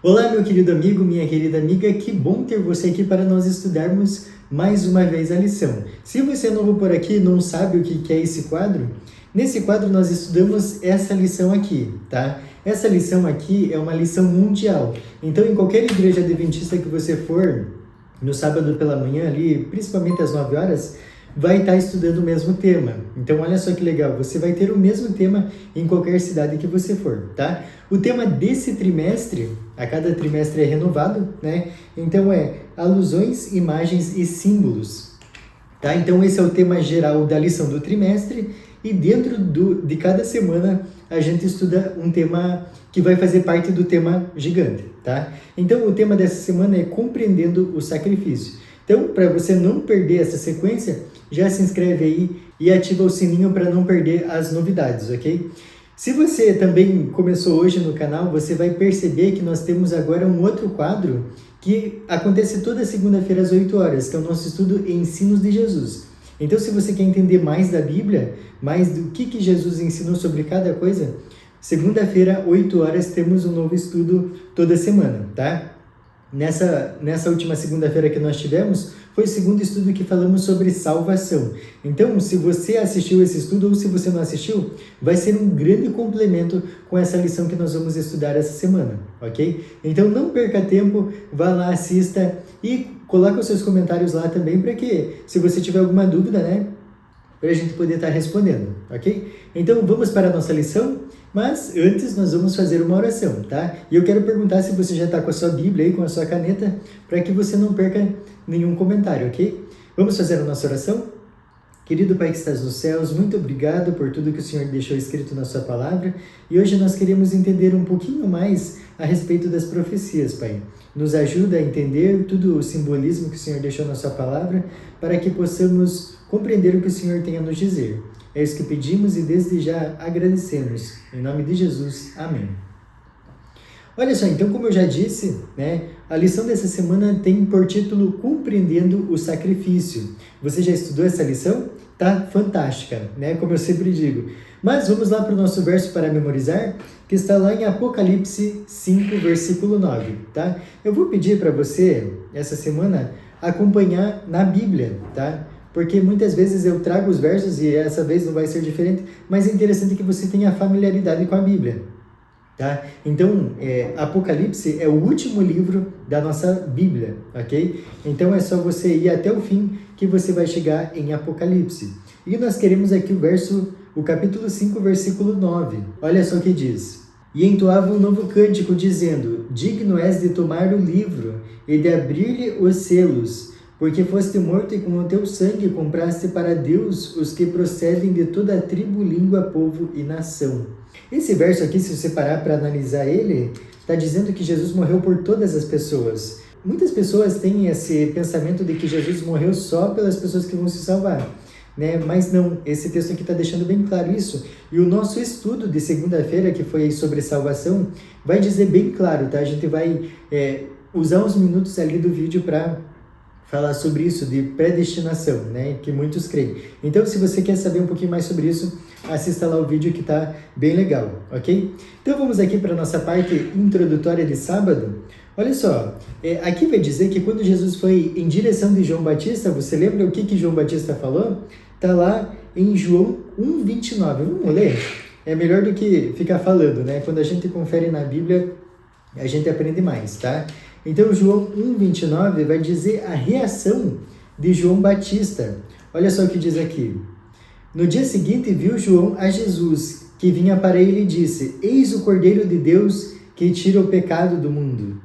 Olá, meu querido amigo, minha querida amiga, que bom ter você aqui para nós estudarmos mais uma vez a lição. Se você é novo por aqui e não sabe o que é esse quadro, nesse quadro nós estudamos essa lição aqui, tá? Essa lição aqui é uma lição mundial, então em qualquer igreja adventista que você for, no sábado pela manhã ali, principalmente às 9 horas, vai estar estudando o mesmo tema. Então, olha só que legal, você vai ter o mesmo tema em qualquer cidade que você for, tá? O tema desse trimestre, a cada trimestre é renovado, né? Então, é alusões, imagens e símbolos, tá? Então, esse é o tema geral da lição do trimestre e dentro de cada semana a gente estuda um tema que vai fazer parte do tema gigante, tá? Então, o tema dessa semana é compreendendo o sacrifício. Então, para você não perder essa sequência, já se inscreve aí e ativa o sininho para não perder as novidades, ok? Se você também começou hoje no canal, você vai perceber que nós temos agora um outro quadro que acontece toda segunda-feira às 8 horas, que é o nosso estudo Ensinos de Jesus. Então, se você quer entender mais da Bíblia, mais do que Jesus ensinou sobre cada coisa, segunda-feira, 8 horas, temos um novo estudo toda semana, tá? Nessa última segunda-feira que nós tivemos, foi o segundo estudo que falamos sobre salvação. Então, se você assistiu esse estudo ou se você não assistiu, vai ser um grande complemento com essa lição que nós vamos estudar essa semana, ok? Então, não perca tempo, vá lá, assista e coloque os seus comentários lá também para que, se você tiver alguma dúvida, né, para a gente poder estar respondendo, ok? Então, vamos para a nossa lição? Mas antes nós vamos fazer uma oração, tá? E eu quero perguntar se você já está com a sua Bíblia aí, com a sua caneta, para que você não perca nenhum comentário, ok? Vamos fazer a nossa oração? Querido Pai que estás nos céus, muito obrigado por tudo que o Senhor deixou escrito na sua palavra. E hoje nós queremos entender um pouquinho mais a respeito das profecias, Pai. Nos ajuda a entender todo o simbolismo que o Senhor deixou na sua palavra, para que possamos compreender o que o Senhor tem a nos dizer. É isso que pedimos e desde já agradecemos. Em nome de Jesus. Amém. Olha só, então como eu já disse, né, a lição dessa semana tem por título Compreendendo o Sacrifício. Você já estudou essa lição? Tá fantástica, né? Como eu sempre digo. Mas vamos lá para o nosso verso para memorizar, que está lá em Apocalipse 5, versículo 9, tá? Eu vou pedir para você, essa semana, acompanhar na Bíblia, tá? Porque muitas vezes eu trago os versos e essa vez não vai ser diferente, mas é interessante que você tenha familiaridade com a Bíblia, tá? Então, Apocalipse é o último livro da nossa Bíblia, ok? Então é só você ir até o fim que você vai chegar em Apocalipse. E nós queremos aqui o capítulo 5, versículo 9. Olha só o que diz. E entoava um novo cântico, dizendo: Digno és de tomar o livro e de abrir-lhe os selos, porque foste morto e com o teu sangue compraste para Deus os que procedem de toda a tribo, língua, povo e nação. Esse verso aqui, se você parar para analisar ele, está dizendo que Jesus morreu por todas as pessoas. Muitas pessoas têm esse pensamento de que Jesus morreu só pelas pessoas que vão se salvar, né? Mas não, esse texto aqui está deixando bem claro isso. E o nosso estudo de segunda-feira, que foi sobre salvação, vai dizer bem claro, tá? A gente vai usar uns minutos ali do vídeo para falar sobre isso, de predestinação, né, que muitos creem. Então, se você quer saber um pouquinho mais sobre isso, assista lá o vídeo que está bem legal, ok? Então, vamos aqui para a nossa parte introdutória de sábado. Olha só, aqui vai dizer que quando Jesus foi em direção de João Batista, você lembra o que João Batista falou? Está lá em João 1,29. Vamos ler? É melhor do que ficar falando, né? Quando a gente confere na Bíblia, a gente aprende mais, tá? Então, João 1,29 vai dizer a reação de João Batista. Olha só o que diz aqui. No dia seguinte, viu João a Jesus, que vinha para ele e disse: Eis o Cordeiro de Deus que tira o pecado do mundo.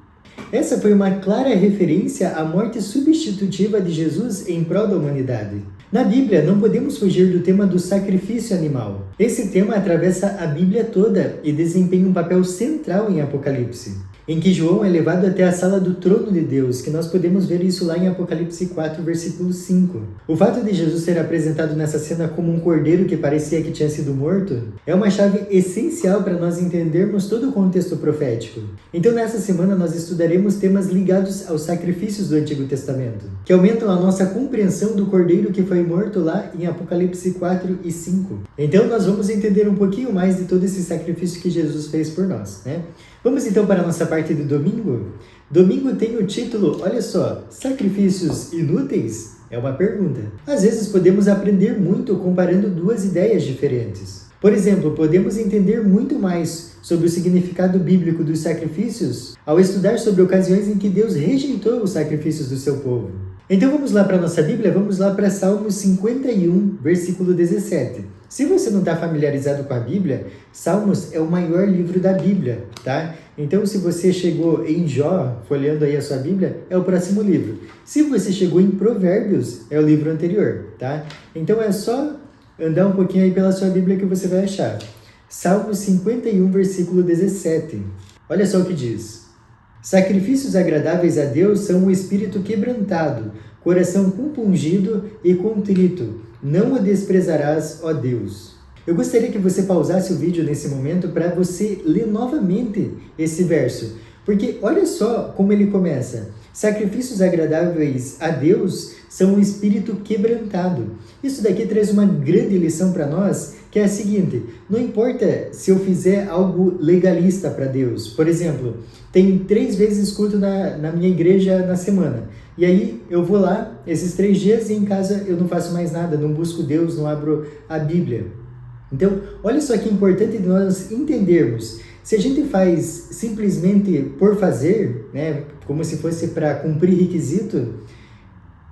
Essa foi uma clara referência à morte substitutiva de Jesus em prol da humanidade. Na Bíblia, não podemos fugir do tema do sacrifício animal. Esse tema atravessa a Bíblia toda e desempenha um papel central em Apocalipse, em que João é levado até a sala do trono de Deus, que nós podemos ver isso lá em Apocalipse 4, versículo 5. O fato de Jesus ser apresentado nessa cena como um cordeiro que parecia que tinha sido morto é uma chave essencial para nós entendermos todo o contexto profético. Então, nessa semana, nós estudaremos temas ligados aos sacrifícios do Antigo Testamento, que aumentam a nossa compreensão do cordeiro que foi morto lá em Apocalipse 4 e 5. Então, nós vamos entender um pouquinho mais de todo esse sacrifício que Jesus fez por nós, né? Vamos então para a nossa parte de domingo? Domingo tem o título, olha só, Sacrifícios Inúteis? É uma pergunta. Às vezes podemos aprender muito comparando duas ideias diferentes. Por exemplo, podemos entender muito mais sobre o significado bíblico dos sacrifícios ao estudar sobre ocasiões em que Deus rejeitou os sacrifícios do seu povo. Então vamos lá para a nossa Bíblia, vamos lá para Salmos 51, versículo 17. Se você não está familiarizado com a Bíblia, Salmos é o maior livro da Bíblia, tá? Então se você chegou em Jó, folheando aí a sua Bíblia, é o próximo livro. Se você chegou em Provérbios, é o livro anterior, tá? Então é só andar um pouquinho aí pela sua Bíblia que você vai achar. Salmos 51, versículo 17. Olha só o que diz. Sacrifícios agradáveis a Deus são o espírito quebrantado, coração compungido e contrito. Não o desprezarás, ó Deus. Eu gostaria que você pausasse o vídeo nesse momento para você ler novamente esse verso. Porque olha só como ele começa. Sacrifícios agradáveis a Deus são um espírito quebrantado. Isso daqui traz uma grande lição para nós, que é a seguinte: não importa se eu fizer algo legalista para Deus. Por exemplo, tem 3 vezes culto na minha igreja na semana. E aí eu vou lá esses 3 dias e em casa eu não faço mais nada, não busco Deus, não abro a Bíblia. Então, olha só que importante nós entendermos. Se a gente faz simplesmente por fazer, né, como se fosse para cumprir requisito,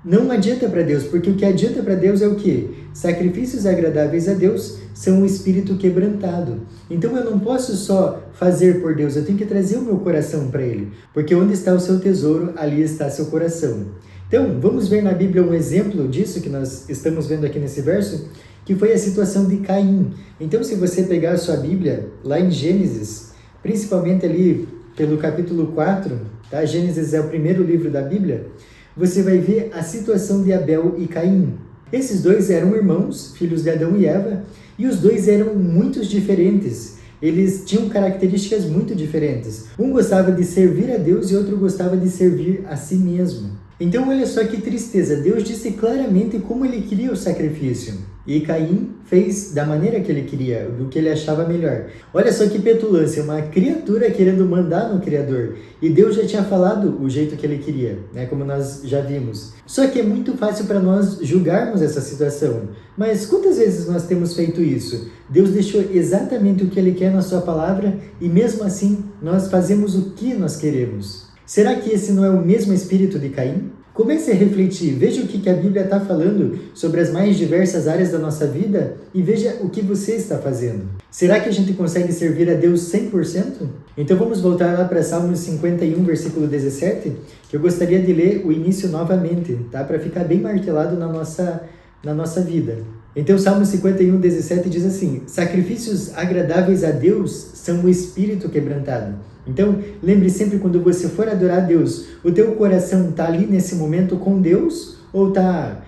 não adianta para Deus, porque o que adianta para Deus é o quê? Sacrifícios agradáveis a Deus são um espírito quebrantado. Então eu não posso só fazer por Deus, eu tenho que trazer o meu coração para Ele, porque onde está o seu tesouro, ali está seu coração. Então, vamos ver na Bíblia um exemplo disso que nós estamos vendo aqui nesse verso, que foi a situação de Caim. Então, se você pegar a sua Bíblia, lá em Gênesis, principalmente ali pelo capítulo 4, tá? Gênesis é o primeiro livro da Bíblia, você vai ver a situação de Abel e Caim. Esses dois eram irmãos, filhos de Adão e Eva, e os dois eram muito diferentes. Eles tinham características muito diferentes. Um gostava de servir a Deus e outro gostava de servir a si mesmo. Então olha só que tristeza, Deus disse claramente como ele queria o sacrifício. E Caim fez da maneira que ele queria, do que ele achava melhor. Olha só que petulância, uma criatura querendo mandar no Criador. E Deus já tinha falado o jeito que ele queria, né? Como nós já vimos. Só que é muito fácil para nós julgarmos essa situação. Mas quantas vezes nós temos feito isso? Deus deixou exatamente o que ele quer na sua palavra e mesmo assim nós fazemos o que nós queremos. Será que esse não é o mesmo espírito de Caim? Comece a refletir, veja o que a Bíblia está falando sobre as mais diversas áreas da nossa vida e veja o que você está fazendo. Será que a gente consegue servir a Deus 100%? Então vamos voltar lá para Salmos 51, versículo 17, que eu gostaria de ler o início novamente, tá? Para ficar bem martelado na nossa vida. Então Salmos 51, 17 diz assim: sacrifícios agradáveis a Deus são o espírito quebrantado. Então, lembre sempre, quando você for adorar a Deus, o teu coração está ali nesse momento com Deus ou está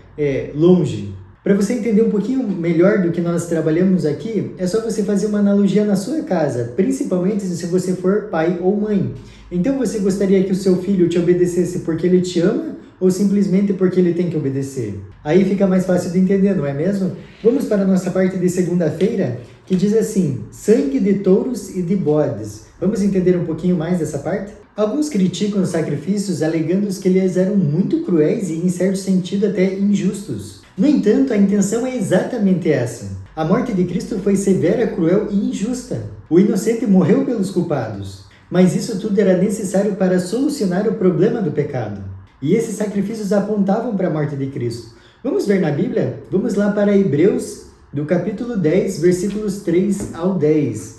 longe? Para você entender um pouquinho melhor do que nós trabalhamos aqui, é só você fazer uma analogia na sua casa, principalmente se você for pai ou mãe. Então, você gostaria que o seu filho te obedecesse porque ele te ama ou simplesmente porque ele tem que obedecer? Aí fica mais fácil de entender, não é mesmo? Vamos para a nossa parte de segunda-feira, que diz assim: sangue de touros e de bodes. Vamos entender um pouquinho mais dessa parte? Alguns criticam os sacrifícios alegando que eles eram muito cruéis e, em certo sentido, até injustos. No entanto, a intenção é exatamente essa. A morte de Cristo foi severa, cruel e injusta. O inocente morreu pelos culpados. Mas isso tudo era necessário para solucionar o problema do pecado. E esses sacrifícios apontavam para a morte de Cristo. Vamos ver na Bíblia? Vamos lá para Hebreus, do capítulo 10, versículos 3 ao 10.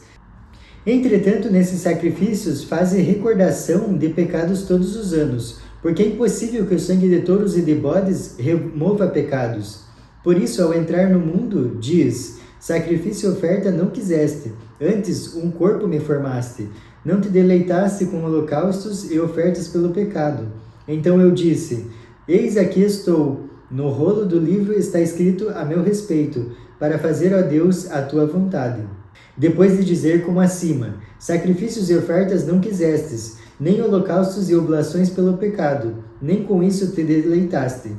Entretanto, nesses sacrifícios fazem recordação de pecados todos os anos, porque é impossível que o sangue de touros e de bodes remova pecados. Por isso, ao entrar no mundo, diz: sacrifício e oferta não quiseste, antes um corpo me formaste. Não te deleitaste com holocaustos e ofertas pelo pecado. Então eu disse: eis aqui estou, no rolo do livro está escrito a meu respeito, para fazer, ó Deus, a tua vontade. Depois de dizer como acima: sacrifícios e ofertas não quisestes, nem holocaustos e oblações pelo pecado, nem com isso te deleitaste,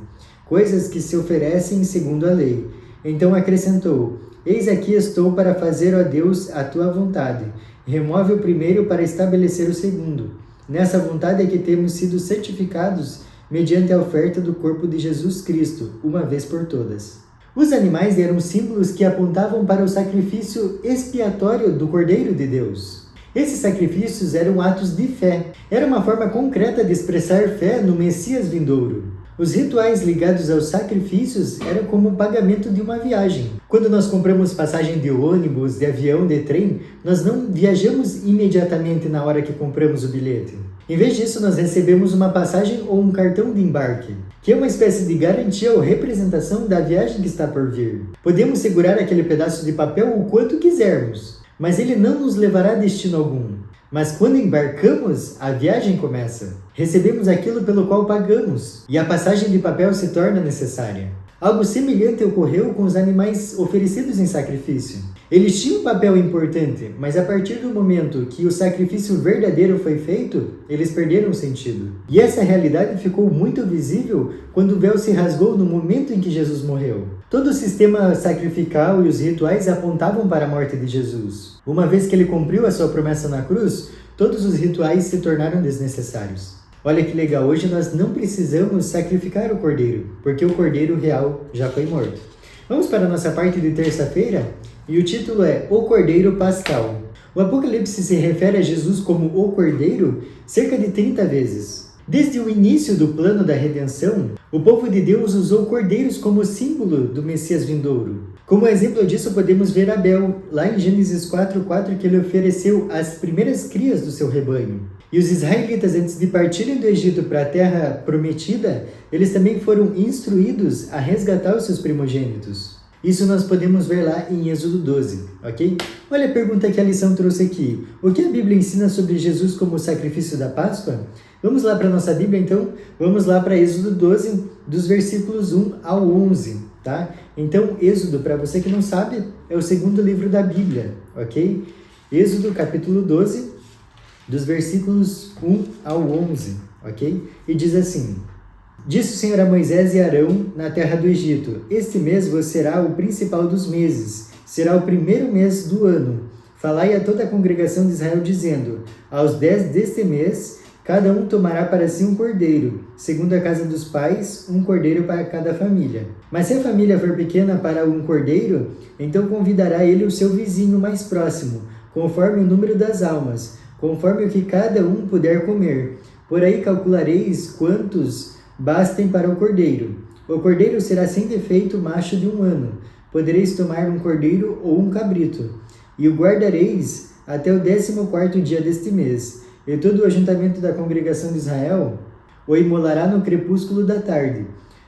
coisas que se oferecem segundo a lei. Então acrescentou: Eis aqui estou para fazer, ó Deus, a tua vontade. Remove o primeiro para estabelecer o segundo. Nessa vontade é que temos sido certificados mediante a oferta do corpo de Jesus Cristo, uma vez por todas. Os animais eram símbolos que apontavam para o sacrifício expiatório do Cordeiro de Deus. Esses sacrifícios eram atos de fé. Era uma forma concreta de expressar fé no Messias vindouro. Os rituais ligados aos sacrifícios eram como o pagamento de uma viagem. Quando nós compramos passagem de ônibus, de avião, de trem, nós não viajamos imediatamente na hora que compramos o bilhete. Em vez disso, nós recebemos uma passagem ou um cartão de embarque, que é uma espécie de garantia ou representação da viagem que está por vir. Podemos segurar aquele pedaço de papel o quanto quisermos, mas ele não nos levará a destino algum. Mas quando embarcamos, a viagem começa. Recebemos aquilo pelo qual pagamos, e a passagem de papel se torna necessária. Algo semelhante ocorreu com os animais oferecidos em sacrifício. Eles tinham um papel importante, mas a partir do momento que o sacrifício verdadeiro foi feito, eles perderam o sentido. E essa realidade ficou muito visível quando o véu se rasgou no momento em que Jesus morreu. Todo o sistema sacrificial e os rituais apontavam para a morte de Jesus. Uma vez que ele cumpriu a sua promessa na cruz, todos os rituais se tornaram desnecessários. Olha que legal, hoje nós não precisamos sacrificar o cordeiro, porque o cordeiro real já foi morto. Vamos para a nossa parte de terça-feira, e o título é O Cordeiro Pascal. O Apocalipse se refere a Jesus como o Cordeiro cerca de 30 vezes. Desde o início do plano da redenção, o povo de Deus usou cordeiros como símbolo do Messias vindouro. Como exemplo disso, podemos ver Abel, lá em Gênesis 4:4, que ele ofereceu as primeiras crias do seu rebanho. E os israelitas, antes de partirem do Egito para a terra prometida, eles também foram instruídos a resgatar os seus primogênitos. Isso nós podemos ver lá em Êxodo 12, ok? Olha a pergunta que a lição trouxe aqui. O que a Bíblia ensina sobre Jesus como sacrifício da Páscoa? Vamos lá para a nossa Bíblia, então? Vamos lá para Êxodo 12, dos versículos 1 ao 11, tá? Então, Êxodo, para você que não sabe, é o segundo livro da Bíblia, ok? Êxodo, capítulo 12, dos versículos 1 ao 11, ok? E diz assim: Disse o Senhor a Moisés e Arão na terra do Egito: Este mês vos será o principal dos meses, será o primeiro mês do ano. Falai a toda a congregação de Israel, dizendo: Aos 10 deste mês, cada um tomará para si um cordeiro, segundo a casa dos pais, um cordeiro para cada família. Mas se a família for pequena para um cordeiro, então convidará ele o seu vizinho mais próximo, conforme o número das almas, conforme o que cada um puder comer. Por aí calculareis quantos bastem para o cordeiro. O cordeiro será sem defeito macho de 1 ano. Podereis tomar um cordeiro ou um cabrito, e o guardareis até o 14º dia deste mês. E todo o ajuntamento da congregação de Israel o imolará no crepúsculo da tarde.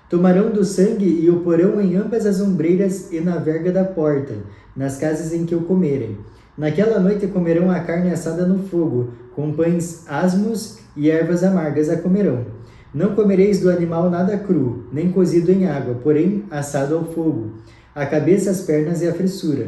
Tomarão do sangue e o porão em ambas as ombreiras e na verga da porta, nas casas em que o comerem. Naquela noite comerão a carne assada no fogo, com pães asmos e ervas amargas a comerão. Não comereis do animal nada cru, nem cozido em água, porém assado ao fogo, a cabeça, as pernas e a fressura.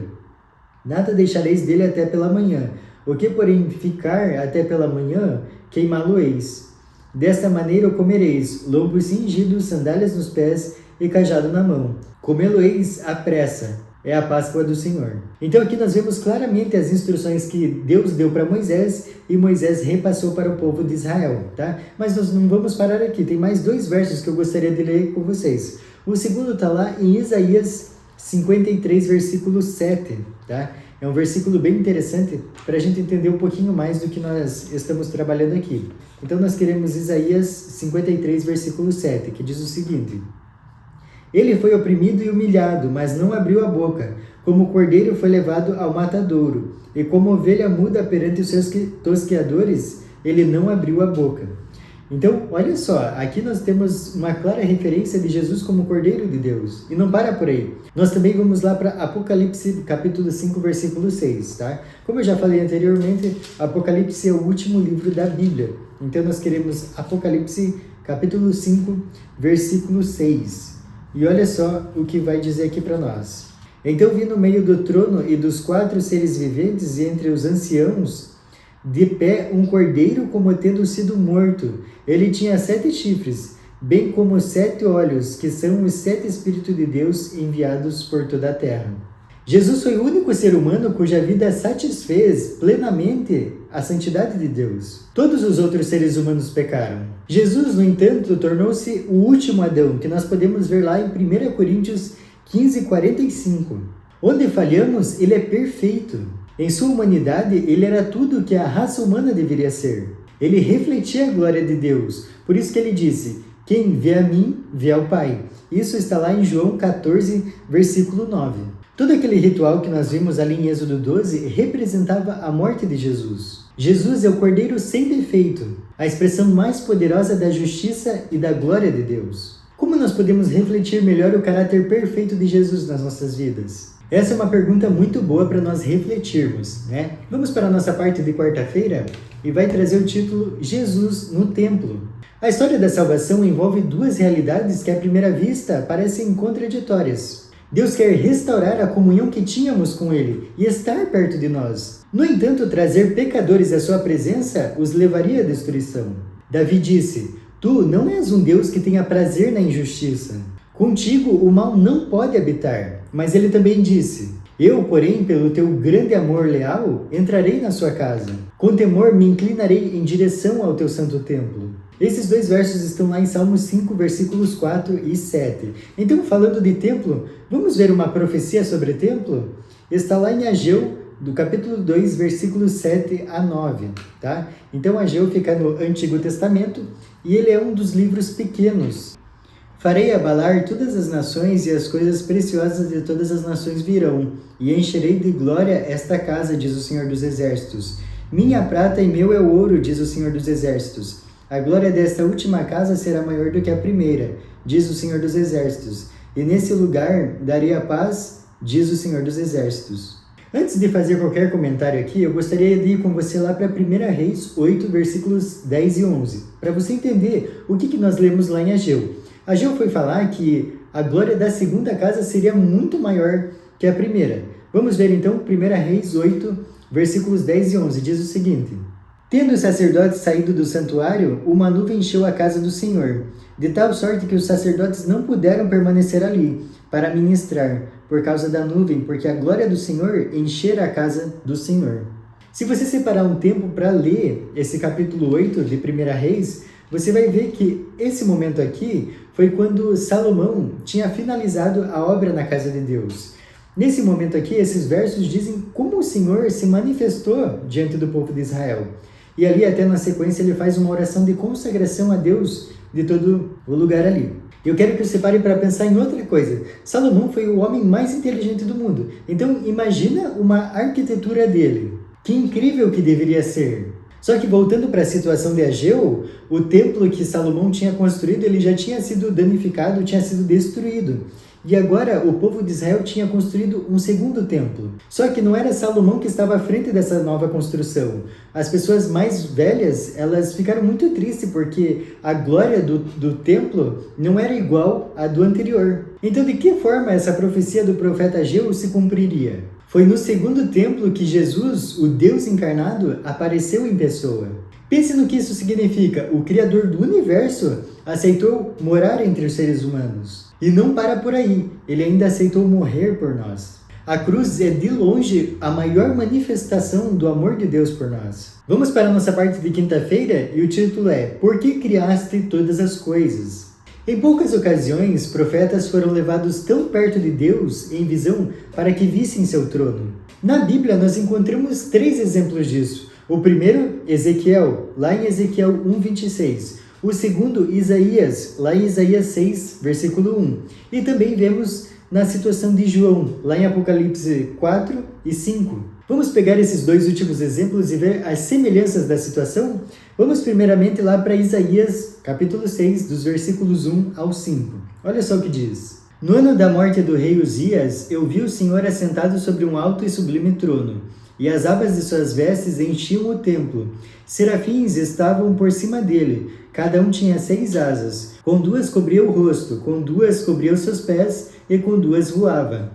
Nada deixareis dele até pela manhã. O que, porém, ficar até pela manhã, queimá-lo-eis. Desta maneira o comereis, lombos cingidos, sandálias nos pés e cajado na mão. Comê-lo-eis à pressa. É a Páscoa do Senhor. Então aqui nós vemos claramente as instruções que Deus deu para Moisés e Moisés repassou para o povo de Israel, tá? Mas nós não vamos parar aqui, tem mais 2 versos que eu gostaria de ler com vocês. O segundo está lá em Isaías 53, versículo 7, tá? É um versículo bem interessante para a gente entender um pouquinho mais do que nós estamos trabalhando aqui. Então nós queremos Isaías 53, versículo 7, que diz o seguinte: Ele foi oprimido e humilhado, mas não abriu a boca. Como o cordeiro foi levado ao matadouro, e como ovelha muda perante os seus tosqueadores, ele não abriu a boca. Então, olha só, aqui nós temos uma clara referência de Jesus como Cordeiro de Deus. E não para por aí. Nós também vamos lá para Apocalipse, capítulo 5, versículo 6, tá? Como eu já falei anteriormente, Apocalipse é o último livro da Bíblia. Então, nós queremos Apocalipse, capítulo 5, versículo 6. E olha só o que vai dizer aqui para nós. Então vi no meio do trono e dos 4 seres viventes e entre os anciãos, de pé um cordeiro como tendo sido morto. Ele tinha 7 chifres, bem como 7 olhos, que são os 7 Espíritos de Deus enviados por toda a terra. Jesus foi o único ser humano cuja vida satisfez plenamente a santidade de Deus. Todos os outros seres humanos pecaram. Jesus, no entanto, tornou-se o último Adão, que nós podemos ver lá em 1 Coríntios 15:45. Onde falhamos, ele é perfeito. Em sua humanidade, ele era tudo o que a raça humana deveria ser. Ele refletia a glória de Deus. Por isso que ele disse: quem vê a mim, vê ao Pai. Isso está lá em João 14, versículo 9. Todo aquele ritual que nós vimos ali em Êxodo 12 representava a morte de Jesus. Jesus é o Cordeiro sem defeito, a expressão mais poderosa da justiça e da glória de Deus. Como nós podemos refletir melhor o caráter perfeito de Jesus nas nossas vidas? Essa é uma pergunta muito boa para nós refletirmos, né? Vamos para a nossa parte de quarta-feira e vai trazer o título Jesus no Templo. A história da salvação envolve duas realidades que à primeira vista parecem contraditórias. Deus quer restaurar a comunhão que tínhamos com Ele e estar perto de nós. No entanto, trazer pecadores à sua presença os levaria à destruição. Davi disse: tu não és um Deus que tenha prazer na injustiça. Contigo o mal não pode habitar. Mas ele também disse: eu, porém, pelo teu grande amor leal, entrarei na sua casa. Com temor me inclinarei em direção ao teu santo templo. Esses dois versos estão lá em Salmos 5, versículos 4 e 7. Então, falando de templo, vamos ver uma profecia sobre templo? Está lá em Ageu, do capítulo 2, versículos 7 a 9. Tá? Então, Ageu fica no Antigo Testamento e ele é um dos livros pequenos. Farei abalar todas as nações e as coisas preciosas de todas as nações virão, e encherei de glória esta casa, diz o Senhor dos Exércitos. Minha prata e meu é o ouro, diz o Senhor dos Exércitos. A glória desta última casa será maior do que a primeira, diz o Senhor dos Exércitos. E nesse lugar darei a paz, diz o Senhor dos Exércitos. Antes de fazer qualquer comentário aqui, eu gostaria de ir com você lá para 1 Reis 8, versículos 10 e 11, para você entender o que nós lemos lá em Ageu. Ageu foi falar que a glória da segunda casa seria muito maior que a primeira. Vamos ver então 1 Reis 8, versículos 10 e 11, diz o seguinte: tendo os sacerdotes saído do santuário, uma nuvem encheu a casa do Senhor, de tal sorte que os sacerdotes não puderam permanecer ali para ministrar, por causa da nuvem, porque a glória do Senhor enchera a casa do Senhor. Se você separar um tempo para ler esse capítulo 8 de 1 Reis, você vai ver que esse momento aqui foi quando Salomão tinha finalizado a obra na casa de Deus. Nesse momento aqui, esses versos dizem como o Senhor se manifestou diante do povo de Israel. E ali, até na sequência, ele faz uma oração de consagração a Deus de todo o lugar ali. Eu quero que você pare para pensar em outra coisa. Salomão foi o homem mais inteligente do mundo. Então, imagina uma arquitetura dele. Que incrível que deveria ser. Só que voltando para a situação de Ageu, o templo que Salomão tinha construído, ele já tinha sido danificado, tinha sido destruído. E agora o povo de Israel tinha construído um segundo templo. Só que não era Salomão que estava à frente dessa nova construção. As pessoas mais velhas, elas ficaram muito tristes porque a glória do templo não era igual à do anterior. Então, de que forma essa profecia do profeta Ageu se cumpriria? Foi no segundo templo que Jesus, o Deus encarnado, apareceu em pessoa. Pense no que isso significa. O Criador do universo aceitou morar entre os seres humanos. E não para por aí, ele ainda aceitou morrer por nós. A cruz é de longe a maior manifestação do amor de Deus por nós. Vamos para a nossa parte de quinta-feira e o título é: Por que criaste todas as coisas? Em poucas ocasiões, profetas foram levados tão perto de Deus em visão para que vissem seu trono. Na Bíblia, nós encontramos 3 exemplos disso. O primeiro, Ezequiel, lá em Ezequiel 1:26. O segundo, Isaías, lá em Isaías 6, versículo 1. E também vemos na situação de João, lá em Apocalipse 4 e 5. Vamos pegar esses 2 últimos exemplos e ver as semelhanças da situação? Vamos primeiramente lá para Isaías, capítulo 6, dos versículos 1 ao 5. Olha só o que diz. No ano da morte do rei Uzias, eu vi o Senhor assentado sobre um alto e sublime trono, e as abas de suas vestes enchiam o templo. Serafins estavam por cima dele, cada um tinha 6 asas. Com 2 cobria o rosto, com 2 cobria os seus pés, e com 2 voava.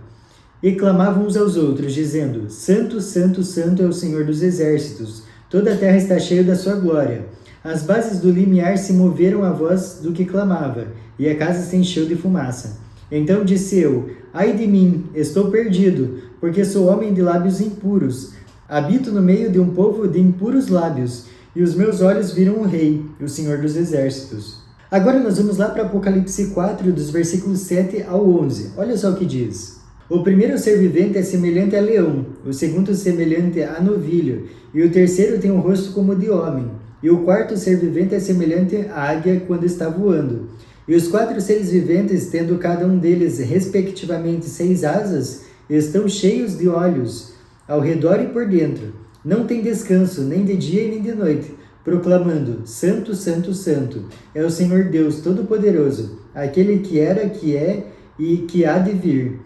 E clamavam uns aos outros, dizendo: Santo, Santo, Santo é o Senhor dos Exércitos, toda a terra está cheia da sua glória. As bases do limiar se moveram à voz do que clamava, e a casa se encheu de fumaça. Então disse eu: Ai de mim, estou perdido, porque sou homem de lábios impuros. Habito no meio de um povo de impuros lábios, e os meus olhos viram o Rei, o Senhor dos Exércitos. Agora nós vamos lá para Apocalipse 4, dos versículos 7 ao 11. Olha só o que diz. O primeiro ser vivente é semelhante a leão, o segundo semelhante a novilho, e o terceiro tem um rosto como de homem, e o quarto ser vivente é semelhante à águia quando está voando. E os 4 seres viventes, tendo cada um deles respectivamente 6 asas, estão cheios de olhos, ao redor e por dentro. Não tem descanso, nem de dia e nem de noite, proclamando: Santo, Santo, Santo, é o Senhor Deus Todo-Poderoso, aquele que era, que é e que há de vir.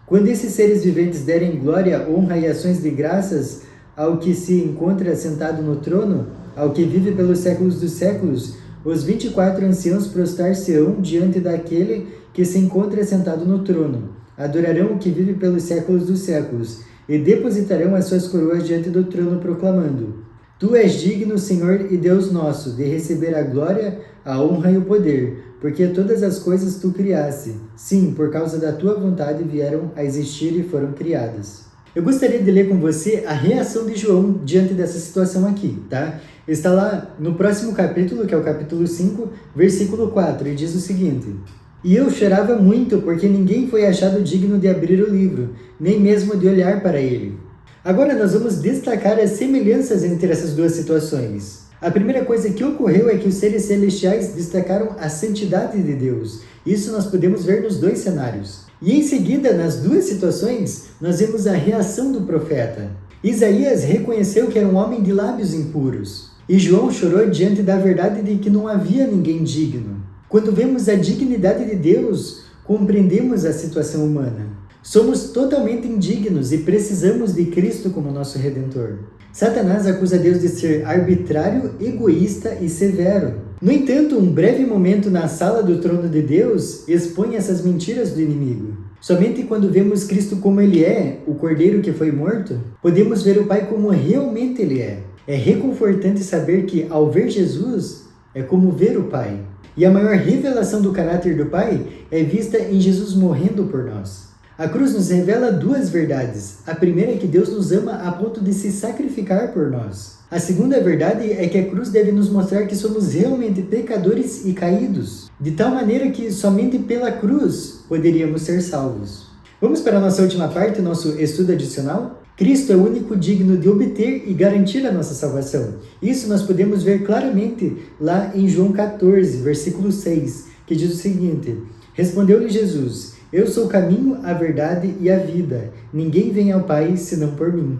Quando esses seres viventes derem glória, honra e ações de graças ao que se encontra sentado no trono, ao que vive pelos séculos dos séculos, os 24 anciãos prostrar-se-ão diante daquele que se encontra sentado no trono. Adorarão o que vive pelos séculos dos séculos, e depositarão as suas coroas diante do trono, proclamando: Tu és digno, Senhor e Deus nosso, de receber a glória, a honra e o poder, porque todas as coisas tu criaste. Sim, por causa da tua vontade vieram a existir e foram criadas. Eu gostaria de ler com você a reação de João diante dessa situação aqui, tá? Está lá no próximo capítulo, que é o capítulo 5, versículo 4, e diz o seguinte: E eu chorava muito, porque ninguém foi achado digno de abrir o livro, nem mesmo de olhar para ele. Agora nós vamos destacar as semelhanças entre essas duas situações. A primeira coisa que ocorreu é que os seres celestiais destacaram a santidade de Deus. Isso nós podemos ver nos dois cenários. E em seguida, nas duas situações, nós vemos a reação do profeta. Isaías reconheceu que era um homem de lábios impuros. E João chorou diante da verdade de que não havia ninguém digno. Quando vemos a dignidade de Deus, compreendemos a situação humana. Somos totalmente indignos e precisamos de Cristo como nosso Redentor. Satanás acusa Deus de ser arbitrário, egoísta e severo. No entanto, um breve momento na sala do trono de Deus expõe essas mentiras do inimigo. Somente quando vemos Cristo como Ele é, o Cordeiro que foi morto, podemos ver o Pai como realmente Ele é. É reconfortante saber que, ao ver Jesus, é como ver o Pai. E a maior revelação do caráter do Pai é vista em Jesus morrendo por nós. A cruz nos revela duas verdades. A primeira é que Deus nos ama a ponto de se sacrificar por nós. A segunda verdade é que a cruz deve nos mostrar que somos realmente pecadores e caídos, de tal maneira que somente pela cruz poderíamos ser salvos. Vamos para a nossa última parte, nosso estudo adicional? Cristo é o único digno de obter e garantir a nossa salvação. Isso nós podemos ver claramente lá em João 14, versículo 6, que diz o seguinte: Respondeu-lhe Jesus: Eu sou o caminho, a verdade e a vida. Ninguém vem ao Pai senão por mim.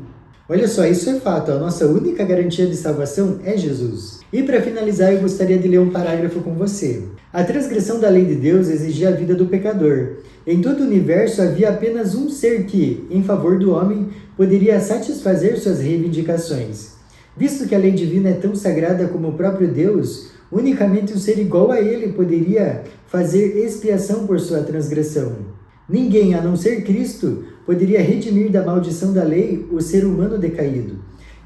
Olha só, isso é fato. A nossa única garantia de salvação é Jesus. E para finalizar, eu gostaria de ler um parágrafo com você. A transgressão da lei de Deus exigia a vida do pecador. Em todo o universo havia apenas um ser que, em favor do homem, poderia satisfazer suas reivindicações. Visto que a lei divina é tão sagrada como o próprio Deus, unicamente um ser igual a ele poderia fazer expiação por sua transgressão. Ninguém, a não ser Cristo, poderia redimir da maldição da lei o ser humano decaído.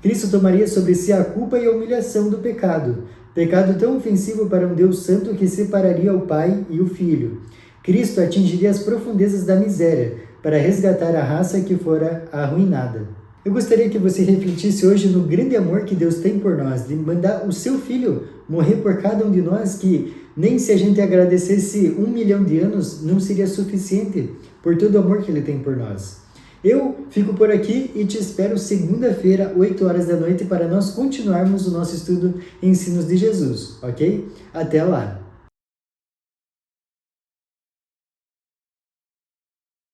Cristo tomaria sobre si a culpa e a humilhação do pecado, pecado tão ofensivo para um Deus santo que separaria o Pai e o Filho. Cristo atingiria as profundezas da miséria para resgatar a raça que fora arruinada. Eu gostaria que você refletisse hoje no grande amor que Deus tem por nós, de mandar o seu Filho morrer por cada um de nós, que nem se a gente agradecesse 1 milhão de anos, não seria suficiente por todo o amor que Ele tem por nós. Eu fico por aqui e te espero segunda-feira, 8 horas da noite, para nós continuarmos o nosso estudo Ensinos de Jesus, ok? Até lá!